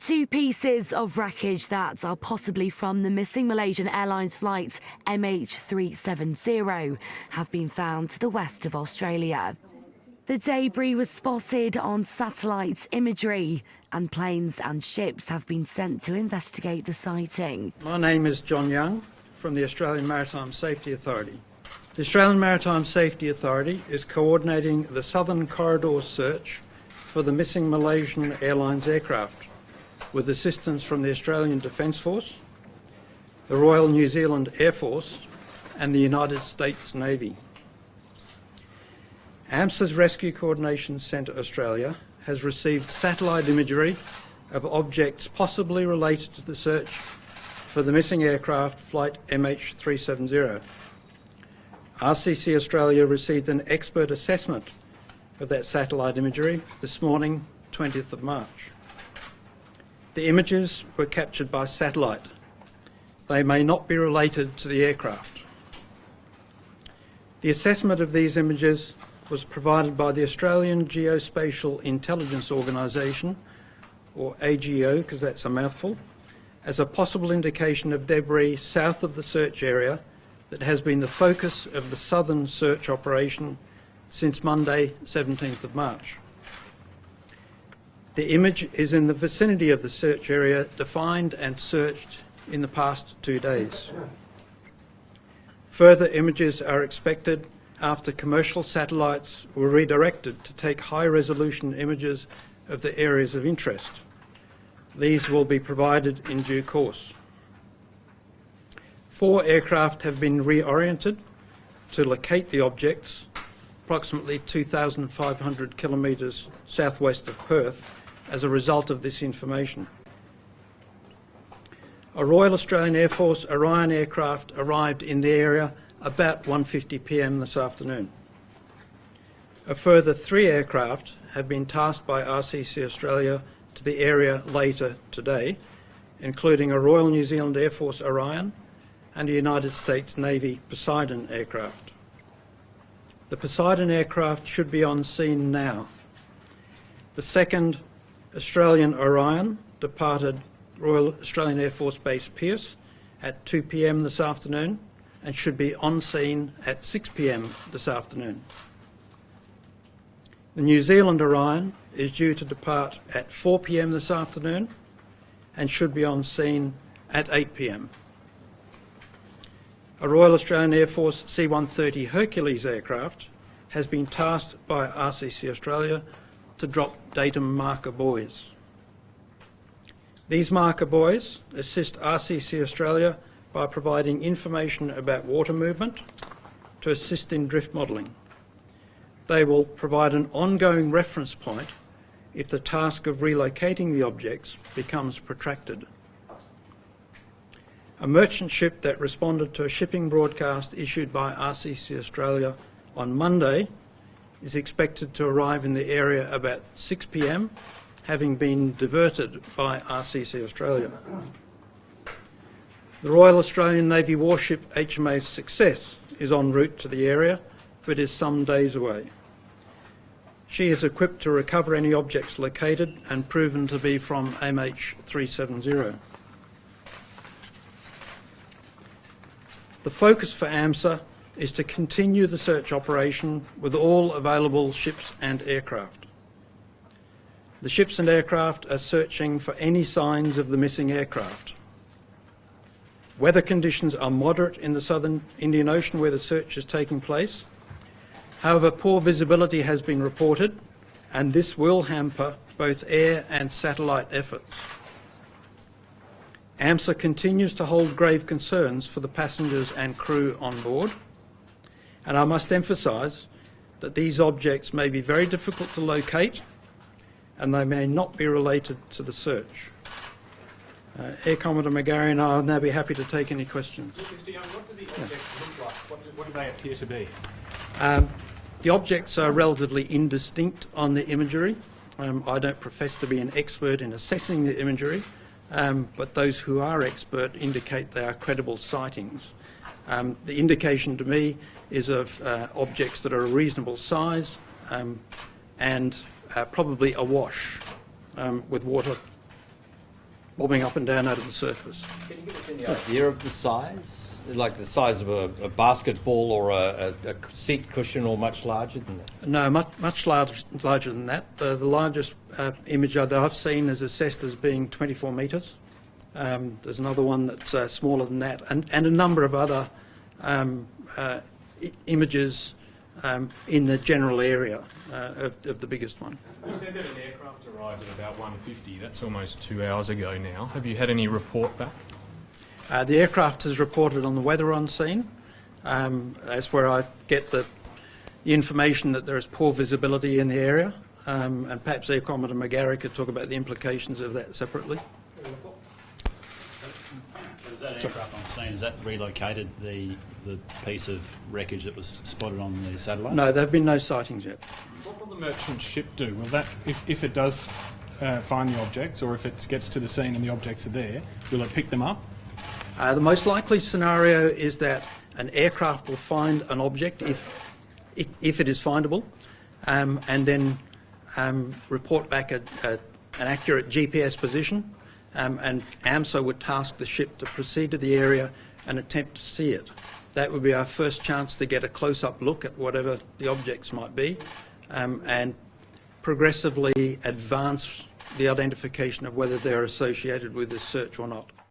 Two pieces of wreckage that are possibly from the missing Malaysian Airlines flight MH370 have been found to the west of Australia. The debris was spotted on satellite imagery, and planes and ships have been sent to investigate the sighting. My name is John Young from the Australian Maritime Safety Authority. The Australian Maritime Safety Authority is coordinating the Southern Corridor search for the missing Malaysian Airlines aircraft, with assistance from the Australian Defence Force, the Royal New Zealand Air Force and the United States Navy. AMSA's Rescue Coordination Centre Australia has received satellite imagery of objects possibly related to the search for the missing aircraft flight MH370. RCC Australia received an expert assessment of that satellite imagery this morning, 20th of March. The images were captured by satellite. They may not be related to the aircraft. The assessment of these images was provided by the Australian Geospatial Intelligence Organisation, or AGO, because that's a mouthful, as a possible indication of debris south of the search area that has been the focus of the southern search operation since Monday, 17th of March. The image is in the vicinity of the search area defined and searched in the past 2 days. Further images are expected after commercial satellites were redirected to take high-resolution images of the areas of interest. These will be provided in due course. 4 aircraft have been reoriented to locate the objects approximately 2,500 kilometres southwest of Perth as a result of this information. A Royal Australian Air Force Orion aircraft arrived in the area about 1:50 p.m. this afternoon. A further 3 aircraft have been tasked by RCC Australia to the area later today, including a Royal New Zealand Air Force Orion and a United States Navy Poseidon aircraft. The Poseidon aircraft should be on scene now. The second Australian Orion departed Royal Australian Air Force Base Pearce at 2 p.m. this afternoon and should be on scene at 6 p.m. this afternoon. The New Zealand Orion is due to depart at 4 p.m. this afternoon and should be on scene at 8 p.m. A Royal Australian Air Force C-130 Hercules aircraft has been tasked by RCC Australia to drop datum marker buoys. These marker buoys assist RCC Australia by providing information about water movement to assist in drift modelling. They will provide an ongoing reference point if the task of relocating the objects becomes protracted. A merchant ship that responded to a shipping broadcast issued by RCC Australia on Monday is expected to arrive in the area about 6 p.m, having been diverted by RCC Australia. The Royal Australian Navy warship HMAS Success is en route to the area, but is some days away. She is equipped to recover any objects located and proven to be from MH370. The focus for AMSA is to continue the search operation with all available ships and aircraft. The ships and aircraft are searching for any signs of the missing aircraft. Weather conditions are moderate in the southern Indian Ocean where the search is taking place. However, poor visibility has been reported, and this will hamper both air and satellite efforts. AMSA continues to hold grave concerns for the passengers and crew on board, and I must emphasise that these objects may be very difficult to locate and they may not be related to the search. Air Commodore McGarry and I will now be happy to take any questions. Mr. Young, what do the objects look like? What do they appear to be? The objects are relatively indistinct on the imagery. I don't profess to be an expert in assessing the imagery, but those who are expert indicate they are credible sightings. The indication to me is of objects that are a reasonable size and probably awash with water. bobbing up and down out of the surface. Can you give us any idea of the size? Like the size of a basketball or a seat cushion, or much larger than that? No, much larger than that. The largest image that I've seen is assessed as being 24 metres. There's another one that's smaller than that, and a number of other images in the general area of the biggest one. You said that an aircraft arrived at about 1:50. That's almost 2 hours ago now. Have you had any report back? The aircraft has reported on the weather on scene. That's where I get the information that there is poor visibility in the area, and perhaps Air Commodore McGarry could talk about the implications of that separately. Is that aircraft on scene, has that relocated the piece of wreckage that was spotted on the satellite? No, there have been no sightings yet. What will the merchant ship do? Will that, if it does find the objects, or if it gets to the scene and the objects are there, will it pick them up? The most likely scenario is that an aircraft will find an object if it is findable, and then report back an accurate GPS position, and AMSA would task the ship to proceed to the area and attempt to see it. That would be our first chance to get a close-up look at whatever the objects might be, and progressively advance the identification of whether they're associated with this search or not.